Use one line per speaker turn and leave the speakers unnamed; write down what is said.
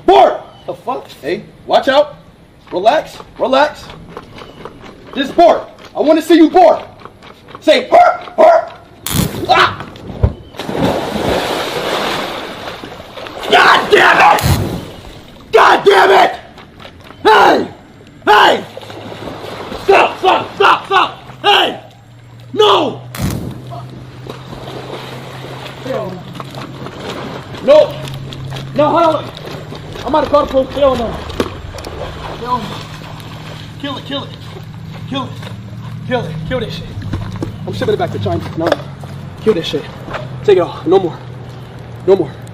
Board! The fuck? Hey, watch out. Relax, relax. This is board. I want to see you board. Say, hurt, hurt. Ah! God damn it! God damn it! Hey! Hey! Stop, stop, stop, stop! Hey! No! No! No, hold on! I'm about to call the police. Hell no! Hell no! Kill it, kill it! Kill it! Kill it! Kill this shit! I'm shipping it back to China. No. Kill this shit. Take it off. No more. No more.